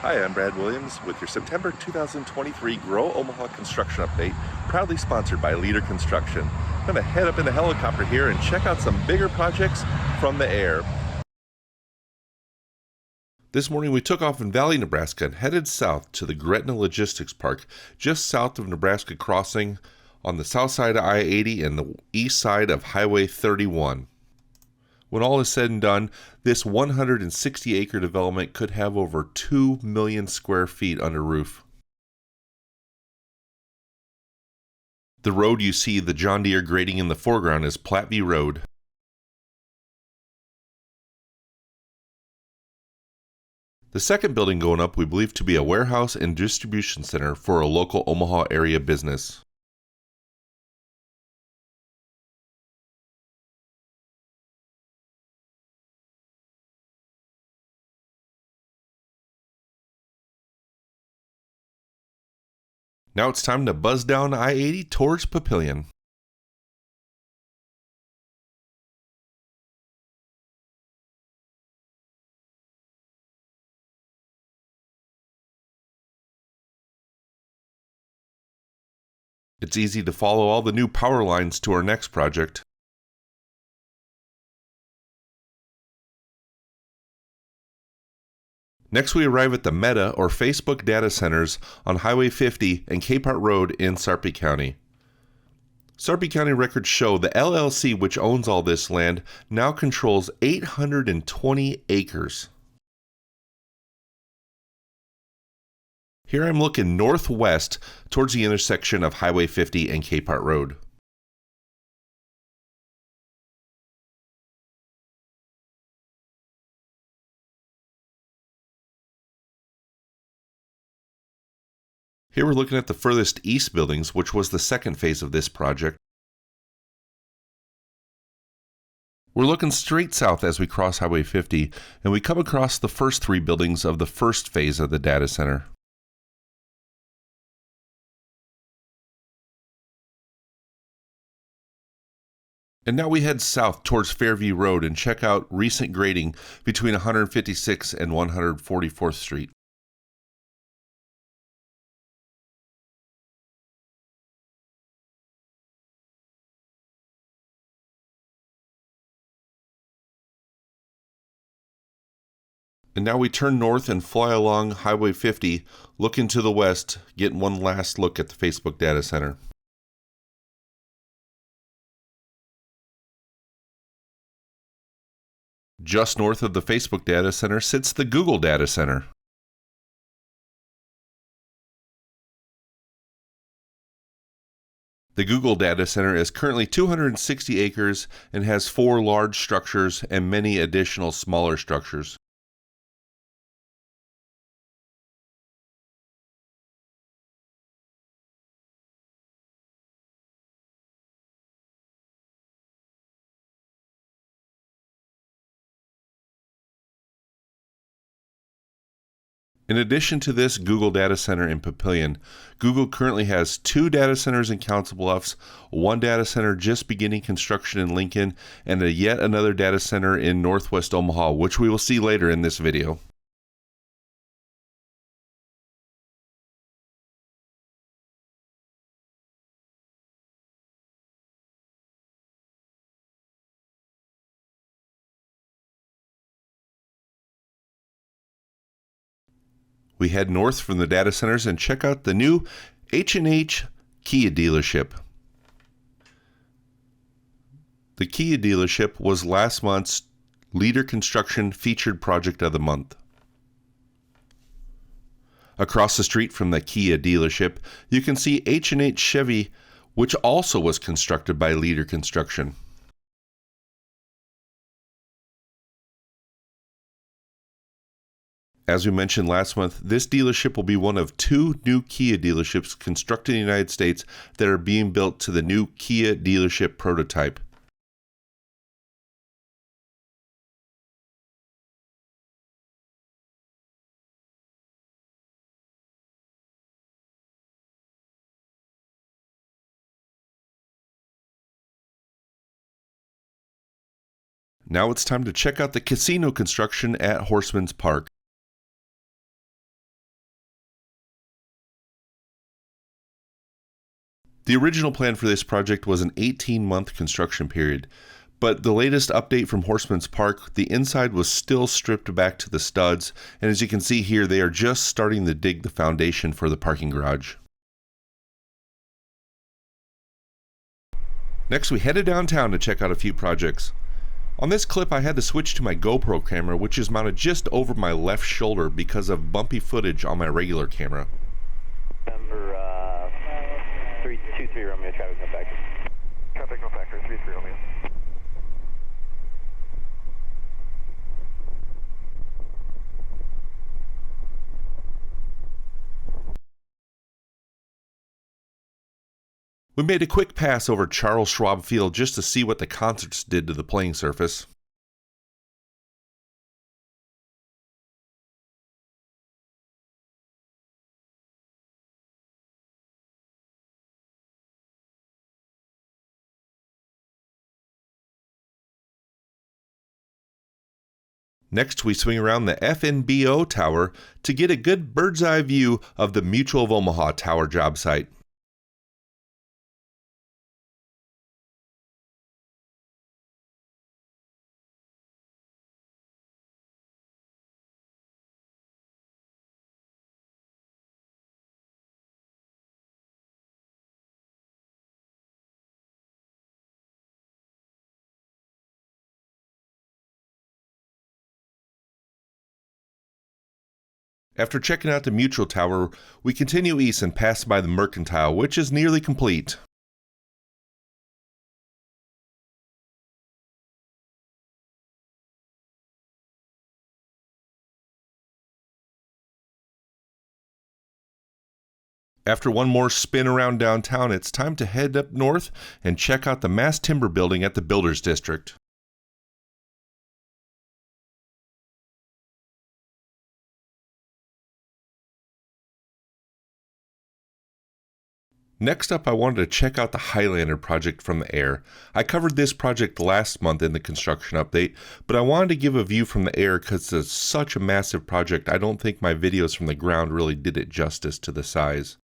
Hi, I'm Brad Williams with your September 2023 Grow Omaha Construction Update, proudly sponsored by Leader Construction. I'm going to head up in the helicopter here and check out some bigger projects from the air. This morning we took off in Valley, Nebraska and headed south to the Gretna Logistics Park, just south of Nebraska Crossing on the south side of I-80 and the east side of Highway 31. When all is said and done, this 160-acre development could have over 2 million square feet under roof. The road you see the John Deere grading in the foreground is Platteview Road. The second building going up we believe to be a warehouse and distribution center for a local Omaha area business. Now it's time to buzz down I-80 towards Papillion. It's easy to follow all the new power lines to our next project. Next we arrive at the Meta or Facebook data centers on Highway 50 and Capehart Road in Sarpy County. Sarpy County records show the LLC which owns all this land now controls 820 acres. Here I'm looking northwest towards the intersection of Highway 50 and Capehart Road. Here we're looking at the furthest east buildings, which was the second phase of this project. We're looking straight south as we cross Highway 50, and we come across the first three buildings of the first phase of the data center. And now we head south towards Fairview Road and check out recent grading between 156th and 144th Street. And now we turn north and fly along Highway 50, looking to the west, getting one last look at the Facebook data center. Just north of the Facebook data center sits the Google data center. The Google data center is currently 260 acres and has 4 large structures and many additional smaller structures. In addition to this Google data center in Papillion, Google currently has 2 data centers in Council Bluffs, 1 data center just beginning construction in Lincoln, and yet another data center in northwest Omaha, which we will see later in this video. We head north from the data centers and check out the new H&H Kia dealership. The Kia dealership was last month's Leader Construction Featured Project of the Month. Across the street from the Kia dealership, you can see H&H Chevy, which also was constructed by Leader Construction. As we mentioned last month, this dealership will be one of 2 new Kia dealerships constructed in the United States that are being built to the new Kia dealership prototype. Now it's time to check out the casino construction at Horseman's Park. The original plan for this project was an 18-month construction period, but the latest update from Horseman's Park, the inside was still stripped back to the studs, and as you can see here, they are just starting to dig the foundation for the parking garage. Next, we headed downtown to check out a few projects. On this clip, I had to switch to my GoPro camera, which is mounted just over my left shoulder because of bumpy footage on my regular camera. Number 323 Romeo, traffic no factor. Traffic no factor, 33 Romeo. We made a quick pass over Charles Schwab Field just to see what the concerts did to the playing surface. Next, we swing around the FNBO Tower to get a good bird's eye view of the Mutual of Omaha Tower job site. After checking out the Mutual Tower, we continue east and pass by the Mercantile, which is nearly complete. After one more spin around downtown, it's time to head up north and check out the mass timber building at the Builders District. Next up, I wanted to check out the Highlander project from the air. I covered this project last month in the construction update, but I wanted to give a view from the air because it's such a massive project. I don't think my videos from the ground really did it justice to the size.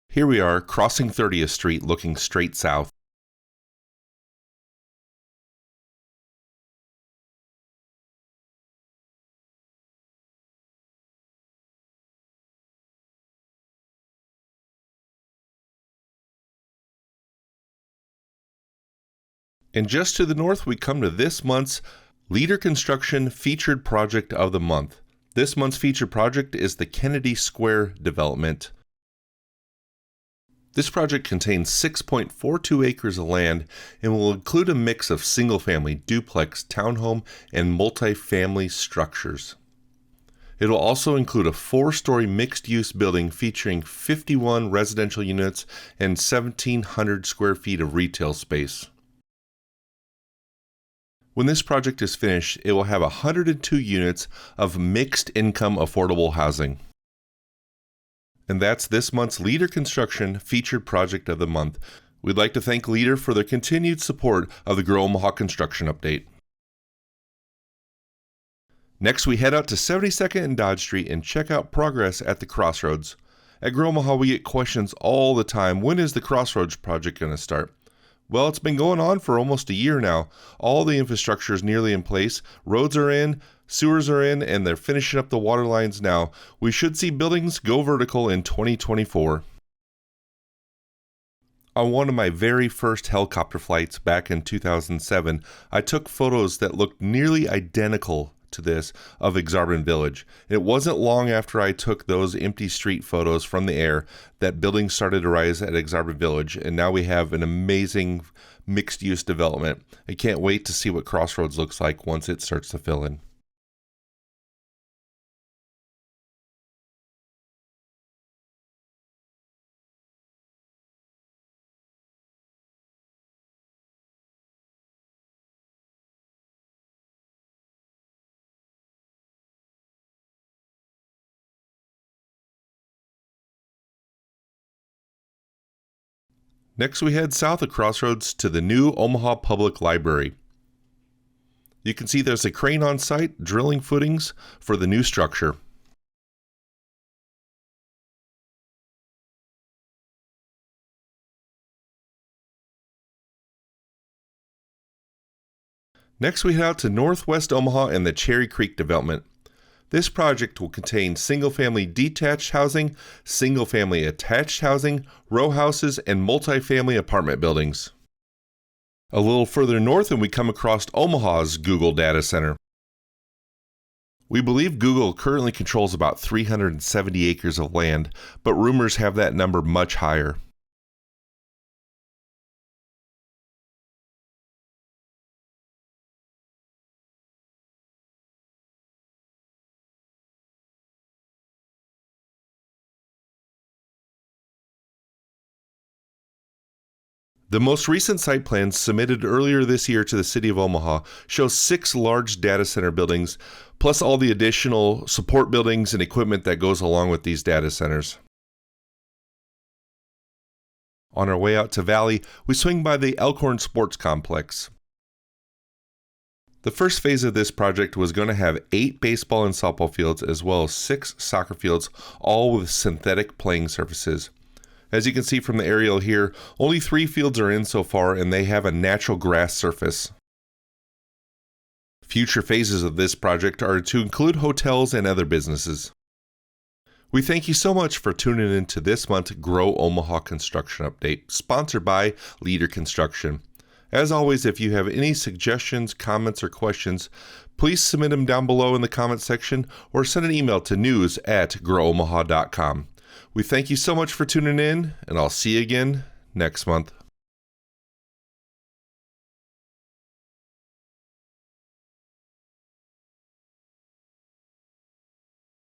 Here we are, crossing 30th Street, looking straight south. And just to the north, we come to this month's Leader Construction Featured Project of the Month. This month's featured project is the Kennedy Square development. This project contains 6.42 acres of land and will include a mix of single-family, duplex, townhome, and multi-family structures. It will also include a 4-story mixed-use building featuring 51 residential units and 1,700 square feet of retail space. When this project is finished, it will have 102 units of mixed-income affordable housing. And that's this month's Leader Construction Featured Project of the Month. We'd like to thank Leader for their continued support of the Grow Omaha Construction Update. Next, we head out to 72nd and Dodge Street and check out progress at the Crossroads. At Grow Omaha, we get questions all the time. When is the Crossroads project going to start? Well, it's been going on for almost a year now. All the infrastructure is nearly in place. Roads are in, sewers are in, and they're finishing up the water lines now. We should see buildings go vertical in 2024. On one of my very first helicopter flights back in 2007, I took photos that looked nearly identical to this of Exarban Village. It wasn't long after I took those empty street photos from the air that buildings started to rise at Exarban Village, and now we have an amazing mixed-use development. I can't wait to see what Crossroads looks like once it starts to fill in. Next, we head south of Crossroads to the new Omaha Public Library. You can see there's a crane on site drilling footings for the new structure. Next, we head out to northwest Omaha and the Cherry Creek development. This project will contain single-family detached housing, single-family attached housing, row houses, and multifamily apartment buildings. A little further north and we come across Omaha's Google data center. We believe Google currently controls about 370 acres of land, but rumors have that number much higher. The most recent site plans submitted earlier this year to the City of Omaha show 6 large data center buildings, plus all the additional support buildings and equipment that goes along with these data centers. On our way out to Valley, we swing by the Elkhorn Sports Complex. The first phase of this project was going to have 8 baseball and softball fields as well as 6 soccer fields, all with synthetic playing surfaces. As you can see from the aerial here, only 3 fields are in so far and they have a natural grass surface. Future phases of this project are to include hotels and other businesses. We thank you so much for tuning in to this month's Grow Omaha Construction Update, sponsored by Leader Construction. As always, if you have any suggestions, comments, or questions, please submit them down below in the comment section or send an email to news@growomaha.com. We thank you so much for tuning in, and I'll see you again next month.